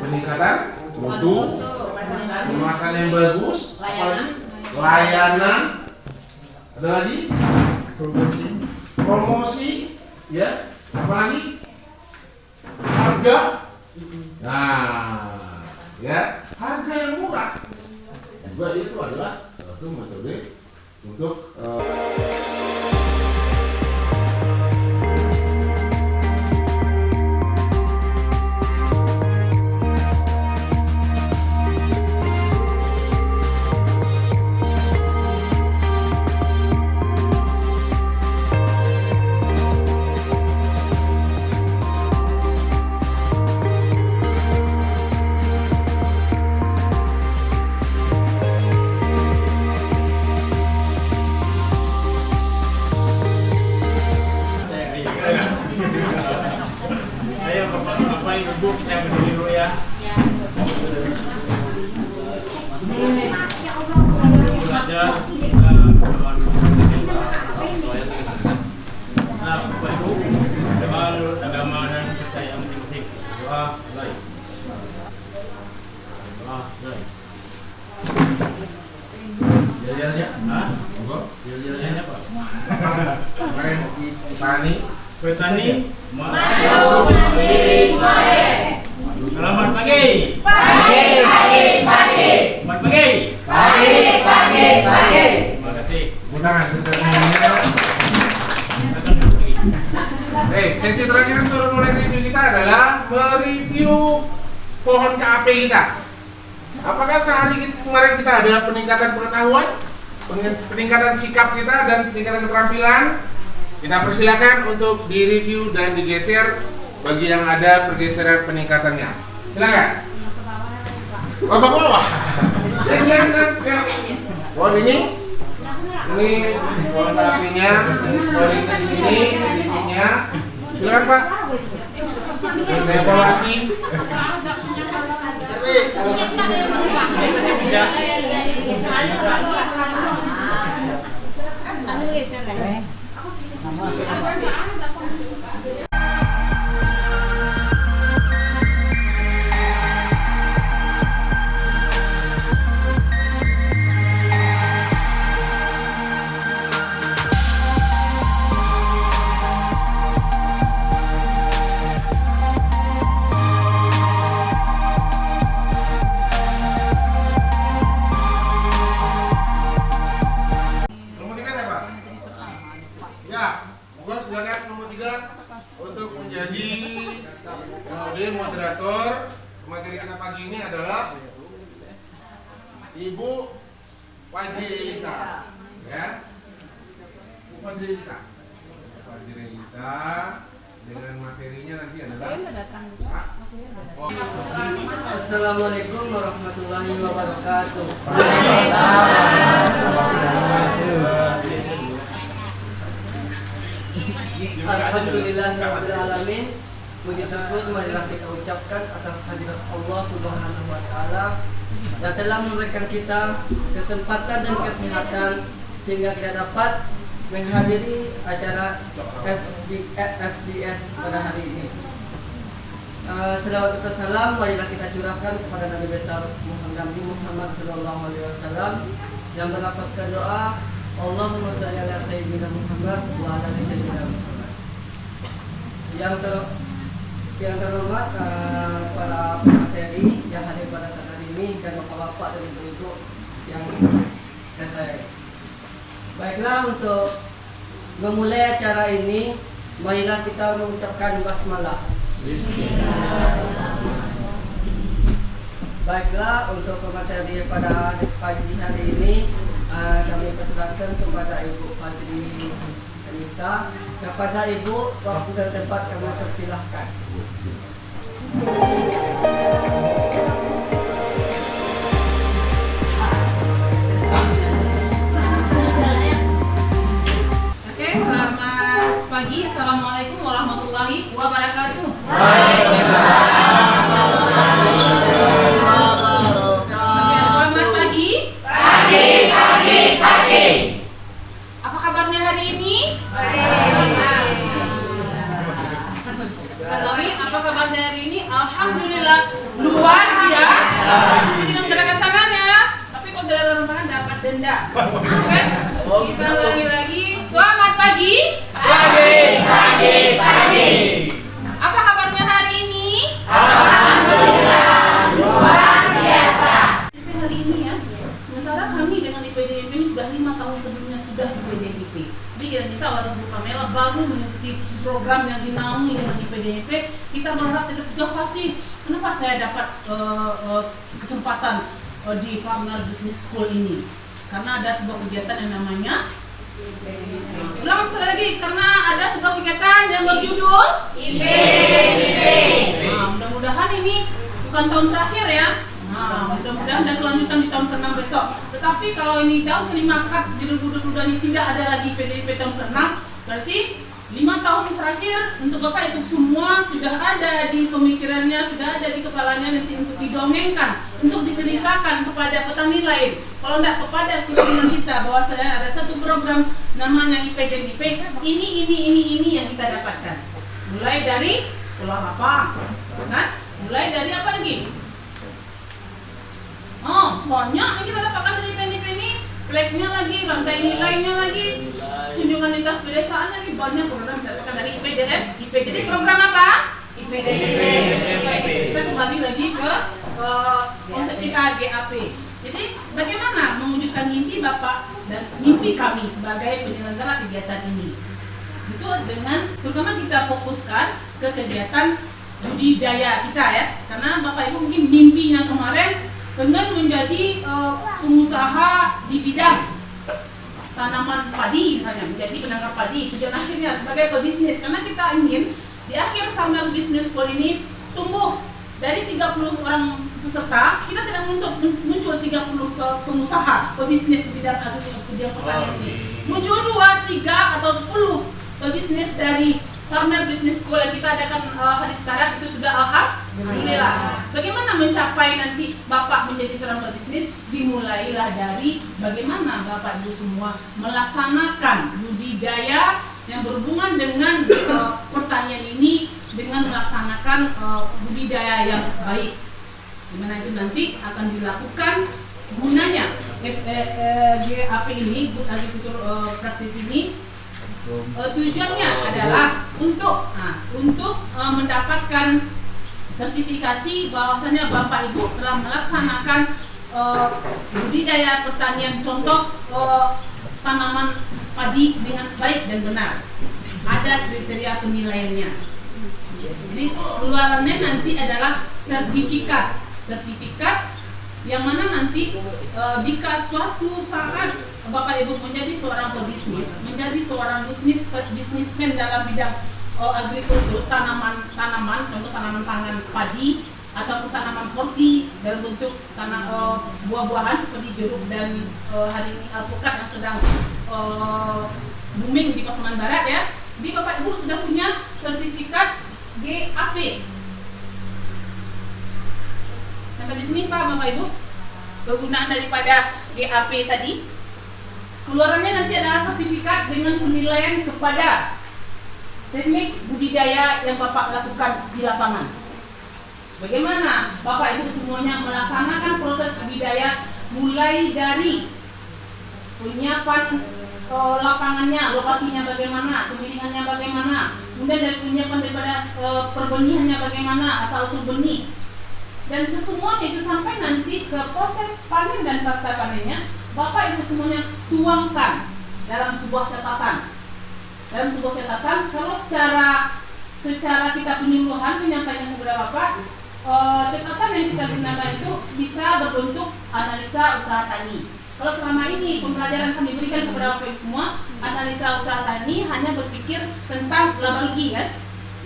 peningkatan mutu, pemasaran yang bagus, apalagi layanan, ada lagi promosi, ya, apalagi harga, nah, ya, harga yang murah. Juga itu adalah satu metode untuk Ibu kita berdiri dulu ya. Belajar Bapak Ibu dengan agama dan percaya masing-masing. Doa mulai. Doa mulai. Jalan-jalannya? Hah? Jalan-jalannya apa? Kemarin Tani. Petani. Maju miring Moe. Selamat pagi. Pagi. Selamat pagi. Pagi. Terima kasih. Tangan. Silakan duduk lagi. Baik, sesi terakhir untuk mulai review kita adalah mereview pohon KAP kita. Apakah sehari kemarin kita ada peningkatan pengetahuan, peningkatan sikap kita, dan peningkatan keterampilan? Kita persilakan untuk direview dan digeser bagi yang ada pergeseran peningkatannya. Silakan. Oh, bawah. Ya, silakan. Ya. Pohon ini pohon KAP-nya, pohon itu di sini, titiknya. Silakan Pak. Kita evaluasi. Nomor 3 siapa? Ya, monggo silakan nomor 3 untuk menjadi moderator. Materi kita pagi ini adalah Ibu Fajri Elita, ya. Bu Fajri Elita. Fajri Elita dengan materinya nanti adalah Assalamualaikum warahmatullahi wabarakatuh. Alhamdulillahirabbil alamin. Puji syukur marilah kita ucapkan atas hadirat Allah Subhanahu wa taala yang telah memberikan kita kesempatan dan kesehatan sehingga kita dapat menghadiri acara FBS pada hari ini. Selawat dan salam marilah kita curahkan kepada Nabi besar Muhammad sallallahu alaihi wasallam yang melafazkan doa Allahumma shalli ala sayyidina Muhammad wa ala ali sayyidina Muhammad. Yang terhormat para pemateri yang hadir pada saat hari ini dan bapak-bapak dan ibu-ibu yang saya sayangi. Baiklah, untuk memulai acara ini marilah kita mengucapkan basmalah. Baiklah, untuk pemateri pada pagi hari ini kami persilakan kepada Ibu Fajri Elita. Kepada Ibu, waktu dan tempat kami persilahkan. Oke, selamat pagi. Assalamualaikum warahmatullahi wabarakatuh. Selamat pagi. Pagi. Apa kabarnya hari ini? Apa kabarnya hari ini? Alhamdulillah luar Dengan gerakan tangan ya. Tapi kalau tidak tangan dapat denda. Oke? Kita ulangi lagi. Selamat pagi. Pagi. Apa kabarnya hari ini? Alhamdulillah, luar biasa. Hari ini ya. Sementara kami dengan IPDMP ini sudah 5 tahun sebelumnya sudah IPDMP. Jadi kita orang Bu Pamela baru mengikuti program yang dinaungi dengan IPDMP. Kita berharap tetap juga pasti. Kenapa saya dapat kesempatan di Partner Business School ini? Karena ada sebuah kegiatan yang namanya ulang sekali lagi, karena ada sebuah kegiatan yang berjudul IPDMP. Nah, mudah-mudahan ini bukan tahun terakhir ya. Nah, mudah-mudahan ada kelanjutan di tahun ke-6 besok. Tetapi kalau ini tahun ke-5 di 2022 ini tidak ada lagi PDP tahun ke-6, berarti 5 tahun terakhir untuk Bapak Ibu semua sudah ada di pemikirannya, sudah ada di kepalanya nanti untuk didongengkan, untuk diceritakan kepada petani lain. Kalau tidak kepada keturunan kita bahwa saya ada satu program namanya IPDMP, ini yang kita dapatkan. Mulai dari Pulau Lapang, kan? Mulai dari apa lagi? Oh, banyak yang kita dapatkan dari IPDMP ini. Flagnya lagi, rantai nilainya lagi, kunjungan lintas pedesaan lagi, banyak program yang dapatkan dari IPDMP. Jadi program apa? IPDMP. Kita kembali lagi ke konsep kita GAP. Jadi bagaimana mewujudkan mimpi Bapak dan mimpi kami sebagai penyelenggara kegiatan ini? Itu dengan terutama kita fokuskan ke kegiatan budidaya kita ya, karena Bapak Ibu mungkin mimpinya kemarin dengan menjadi pengusaha di bidang tanaman padi misalnya, menjadi penangkap padi, tujuan akhirnya sebagai pebisnis, karena kita ingin di akhir Farmer Business School ini tumbuh dari 30 orang peserta, kita tidak menuntut muncul 30 pengusaha pebisnis di bidang agrikultur pertanian ini. Muncul 2, 3 atau 10 pebisnis dari Farmer Business School yang kita adakan hari sekarang itu sudah alhamdulillah. Bagaimana mencapai nanti Bapak menjadi seorang pebisnis? Dimulailah dari bagaimana Bapak Ibu semua melaksanakan budidaya yang berhubungan dengan pertanian ini dengan melaksanakan budidaya yang baik. Dimana itu nanti akan dilakukan gunanya GAP ini, Good Agriculture Practice ini. Tujuannya adalah untuk mendapatkan sertifikasi bahwasanya Bapak Ibu telah melaksanakan budidaya pertanian contoh tanaman padi dengan baik dan benar. Ada kriteria penilaiannya. Jadi keluarannya nanti adalah sertifikat yang mana nanti jika suatu saat Bapak Ibu menjadi seorang pebisnis, menjadi seorang bisnismen dalam bidang agrikultur, tanaman, contoh tanaman pangan padi ataupun tanaman horti dalam bentuk buah-buahan seperti jeruk dan hari ini alpukat yang sedang booming di Pasaman Barat ya. Jadi Bapak Ibu sudah punya sertifikat GAP. Sampai di sini Pak Bapak Ibu, kegunaan daripada GAP tadi. Keluarannya nanti adalah sertifikat dengan penilaian kepada teknik budidaya yang Bapak lakukan di lapangan. Bagaimana Bapak Ibu semuanya melaksanakan proses budidaya mulai dari penyiapan lapangannya, lokasinya bagaimana, pemilihannya bagaimana, kemudian dari penyiapan daripada perbenihannya bagaimana, asal-usul benih, dan kesemuanya itu sampai nanti ke proses panen dan pasca panennya. Bapak Ibu semuanya tuangkan dalam sebuah catatan. Kalau secara kita penyuluhan penyampaian kepada Bapak, catatan yang kita gunakan itu bisa berbentuk analisa usaha tani. Kalau selama ini pembelajaran kami berikan kepada Bapak Ibu semua, analisa usaha tani hanya berpikir tentang laba rugi ya,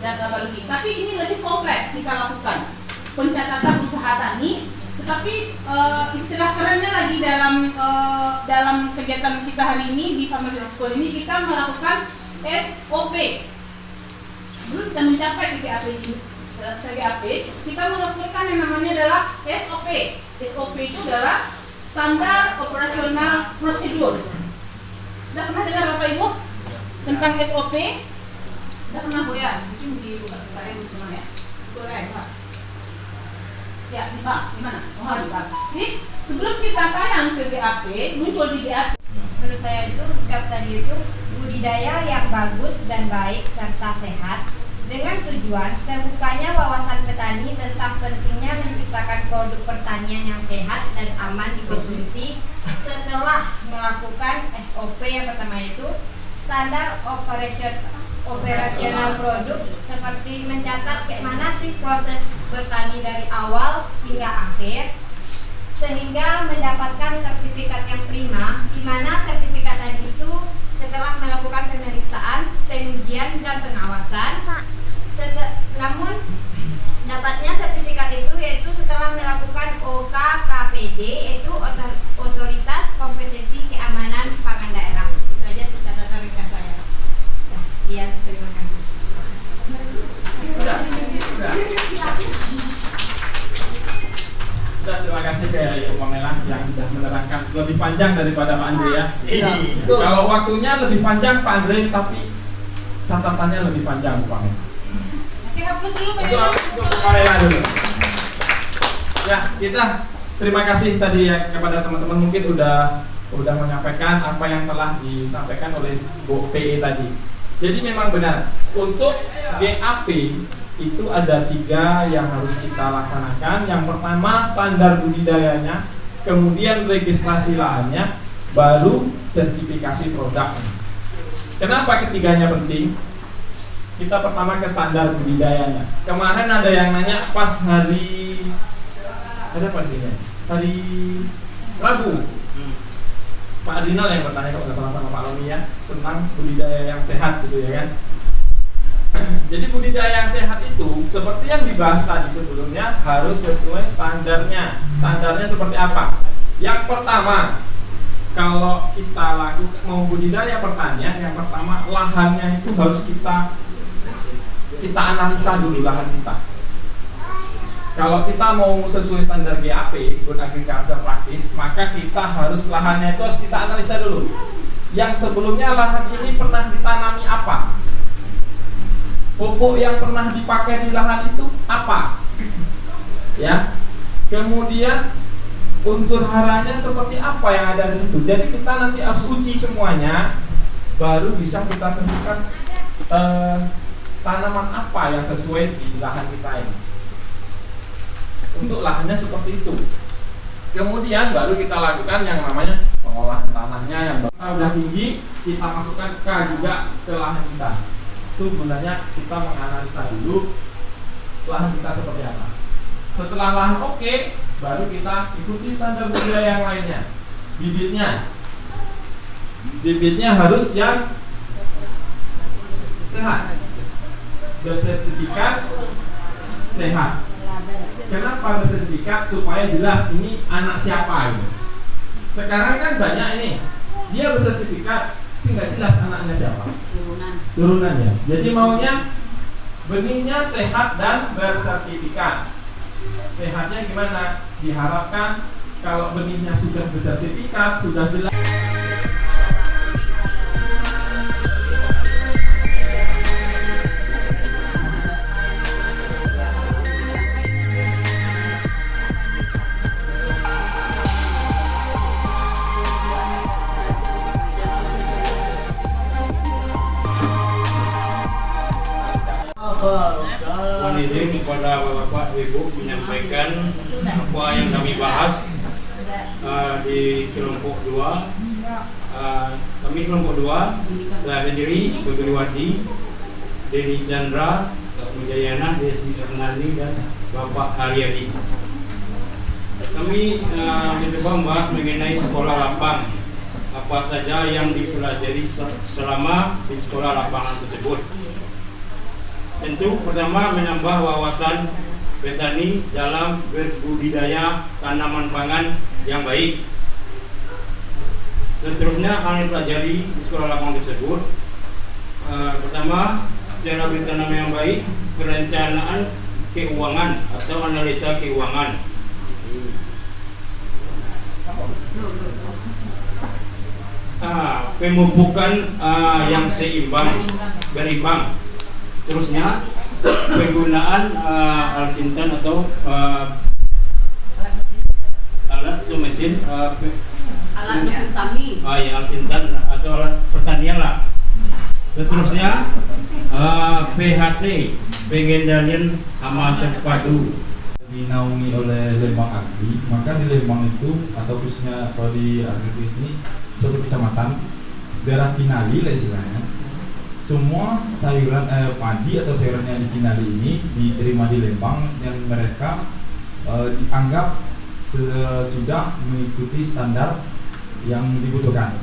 dan laba rugi. Tapi ini lebih kompleks kita lakukan pencatatan usaha tani. Tetapi istilah kerennya lagi dalam kegiatan kita hari ini di Farmer Business School ini, kita melakukan SOP. Sebelum kita mencapai GAP, kita melakukan yang namanya adalah SOP. SOP itu adalah standar operasional prosedur. Sudah pernah dengar Bapak Ibu tentang SOP? Sudah pernah Bu ya? Mungkin di UKM cuma ya. Boleh Pak. Ya, di mana? Oh, di bawah. Jadi sebelum kita tayang ke GAP, muncul di GAP. Menurut saya itu GAP tadi itu budidaya yang bagus dan baik serta sehat dengan tujuan terbukanya wawasan petani tentang pentingnya menciptakan produk pertanian yang sehat dan aman dikonsumsi setelah melakukan SOP yang pertama itu standar operasional produk, seperti mencatat kayak mana sih proses bertani dari awal hingga akhir sehingga mendapatkan sertifikat yang prima, di mana sertifikat tadi itu setelah melakukan pemeriksaan, pengujian dan pengawasan. Namun dapatnya sertifikat itu yaitu setelah melakukan OKKPD, yaitu Otoritas Kompetisi Keamanan Pangan Daerah. Itu aja catatan ringkas saya. Nah, sekian, terima kasih. Terima kasih ke Ibu Pamela yang sudah menerangkan lebih panjang daripada Pak Andre ya. Kalau waktunya lebih panjang Pak Andre, tapi catatannya lebih panjang Bu Pamela. Oke, hapus dulu Pak. Untuk Pamela dulu. Ya, kita terima kasih tadi ya kepada teman-teman, mungkin udah menyampaikan apa yang telah disampaikan oleh Bu PE tadi. Jadi memang benar untuk GAP itu ada 3 yang harus kita laksanakan. Yang pertama standar budidayanya, kemudian registrasi lahannya, baru sertifikasi produknya. Kenapa ketiganya penting? Kita pertama ke standar budidayanya. Kemarin ada yang nanya pas hari ada apa di sini? Hari Rabu. Pak Adinal yang bertanya kalau nggak salah sama Pak Loni ya, tentang budidaya yang sehat gitu ya kan. Jadi budidaya yang sehat itu seperti yang dibahas tadi sebelumnya harus sesuai standarnya. Standarnya seperti apa? Yang pertama, kalau kita lakukan mau budidaya pertanian, yang pertama lahannya itu harus kita analisa dulu lahan kita. Kalau kita mau sesuai standar GAP, Good Agriculture Practice, maka kita harus lahannya itu harus kita analisa dulu. Yang sebelumnya lahan ini pernah ditanami apa? Pupuk yang pernah dipakai di lahan itu apa? Ya. Kemudian unsur haranya seperti apa yang ada di situ. Jadi kita nanti harus uji semuanya, baru bisa kita tentukan tanaman apa yang sesuai di lahan kita ini. Untuk lahannya seperti itu. Kemudian baru kita lakukan yang namanya pengolahan tanahnya yang udah tinggi, kita masukkan K juga ke lahan kita. Itu gunanya kita menganalisa dulu lahan kita seperti apa. Setelah lahan oke, baru kita ikuti standar budidaya yang lainnya. Bibitnya harus yang sehat, bersertifikat sehat. Kenapa bersertifikat? Supaya jelas ini anak siapa ini. Sekarang kan banyak ini, dia bersertifikat tapi nggak jelas anaknya siapa. Turunannya. Jadi maunya benihnya sehat dan bersertifikat. Sehatnya gimana? Diharapkan kalau benihnya sudah bersertifikat, sudah jelas. Mohon izin kepada Bapak Ibu menyampaikan apa yang kami bahas di kelompok 2. Kami kelompok 2, saya sendiri, Beberwati, Deni Chandra, Mujayana, Desi Hernani dan Bapak Haryadi. Kami mencoba membahas mengenai sekolah lapang, apa saja yang dipelajari selama di sekolah lapangan tersebut. Tentu pertama menambah wawasan petani dalam berbudidaya tanaman pangan yang baik. Seterusnya hal yang dipelajari di sekolah lapangan tersebut, pertama cara bertanam yang baik, perencanaan keuangan atau analisa keuangan. Pemupukan yang seimbang, berimbang. Terusnya penggunaan alsintan atau itu mesin Alat mesin tani. ya alat sintan atau alat pertanian lah. Seterusnya PHT, pengendalian hama terpadu, dinaungi oleh Lembang Agri. Maka di Lembang itu atau khususnya kalau di Agri ini suatu kecamatan daerah Kinali lah istilahnya, semua sayuran padi atau sayuran yang di Kinali ini diterima di Lembang dan mereka dianggap sudah mengikuti standar yang dibutuhkan.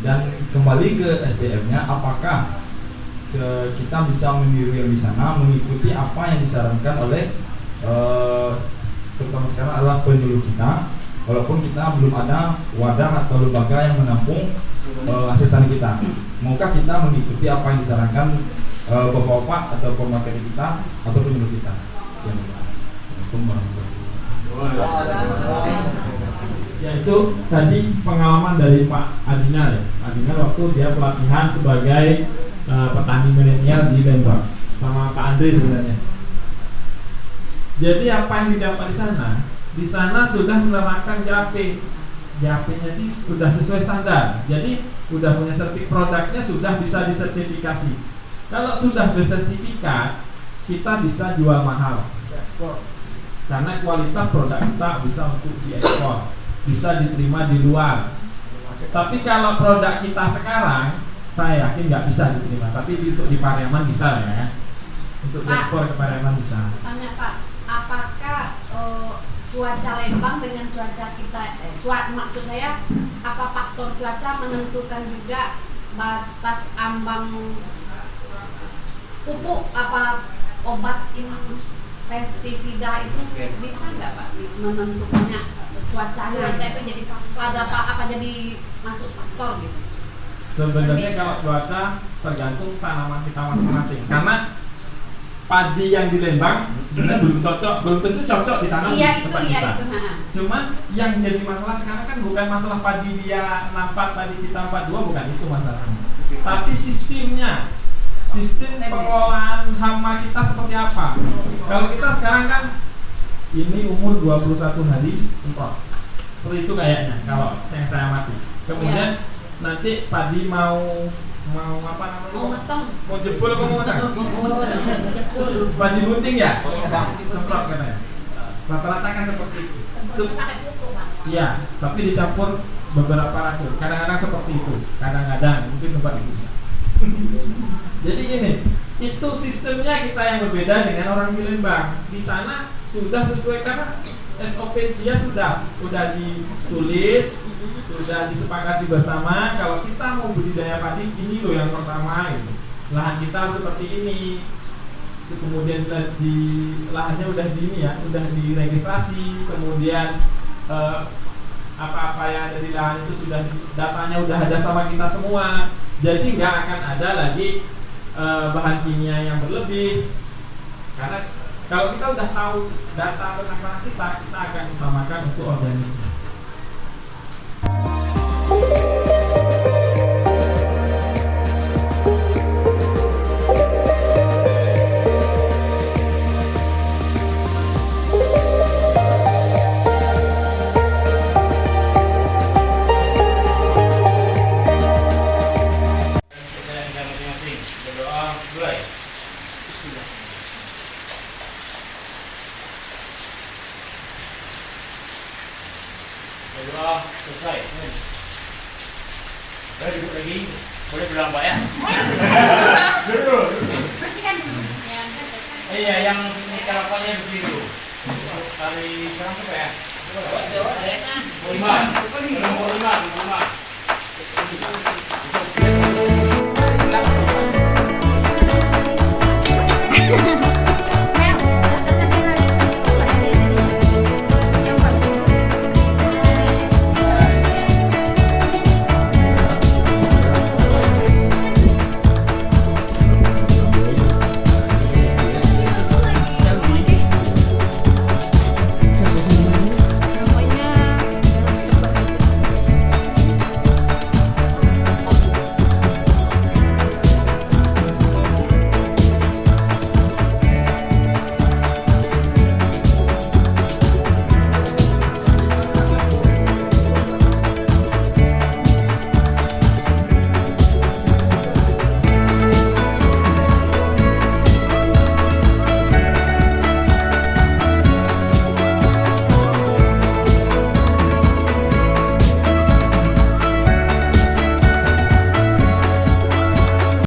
Dan kembali ke SDM-nya, apakah kita bisa meniru yang di sana, mengikuti apa yang disarankan oleh terutama sekarang adalah penyuluh kita, walaupun kita belum ada wadah atau lembaga yang menampung hasil tani kita. Maukah kita mengikuti apa yang disarankan bapak-bapak atau pemateri kita atau penyuluh kita? Ya, itu tadi pengalaman dari Pak Adinal ya. Adinal waktu dia pelatihan sebagai petani milenial di Lembang sama Pak Andre sebenarnya. Jadi apa yang didapat di sana sudah menerapkan JAP. JAP-nya itu sudah sesuai standar. Jadi sudah punya sertifikat, produknya sudah bisa disertifikasi. Kalau sudah bersertifikat, kita bisa jual mahal. Karena kualitas produk kita bisa untuk diekspor, bisa diterima di luar. Tapi kalau produk kita sekarang, saya yakin nggak bisa diterima. Tapi untuk di Pariaman bisa ya. Untuk diekspor ke Pariaman bisa. Tanya Pak, apakah cuaca Lembang dengan cuaca kita, maksud saya, apa faktor cuaca menentukan juga batas ambang pupuk, apa obat pestisida itu bisa nggak Pak menentukannya cuacanya? Cuaca itu jadi faktor. Ada apa jadi masuk faktor gitu? Sebenarnya kalau cuaca tergantung tanaman kita masing-masing. Karena padi yang di Lembang sebenarnya belum tentu cocok ditanam di tempat kita. Cuman yang jadi masalah sekarang kan bukan masalah padi dia 64 tadi kita 42, bukan itu masalahnya. Tapi sistemnya, sistem pengelolaan hama kita seperti apa. Kalau kita sekarang kan ini umur 21 hari semprot. Seperti itu kayaknya kalau yang saya amati. Kemudian nanti padi mau apa namanya? Mau jebol apa mau menang? Padi bunting ya? Semprot katanya. Rata-rata kan seperti itu. Iya, tapi dicampur beberapa racun. Kadang-kadang seperti itu, kadang-kadang mungkin tempat itu. Jadi gini, itu sistemnya kita yang berbeda dengan orang di Lembang. Di sana sudah sesuai karena SOP dia sudah ditulis, sudah disepakati bersama. Kalau kita mau budidaya padi, ini loh yang pertama gitu. Lahan kita seperti ini. Kemudian di lahannya udah udah diregistrasi. Kemudian apa-apa yang ada di lahan itu sudah datanya udah ada sama kita semua. Jadi nggak akan ada lagi bahan kimia yang berlebih. Karena kalau kita udah tahu data tentang tanah kita akan utamakan untuk organik. Berdoa selesai. Udah duduk lagi. Boleh bilang Pak ya? Duduk. Iya, yang karapannya begitu. Kali sekarang berapa ya? 5.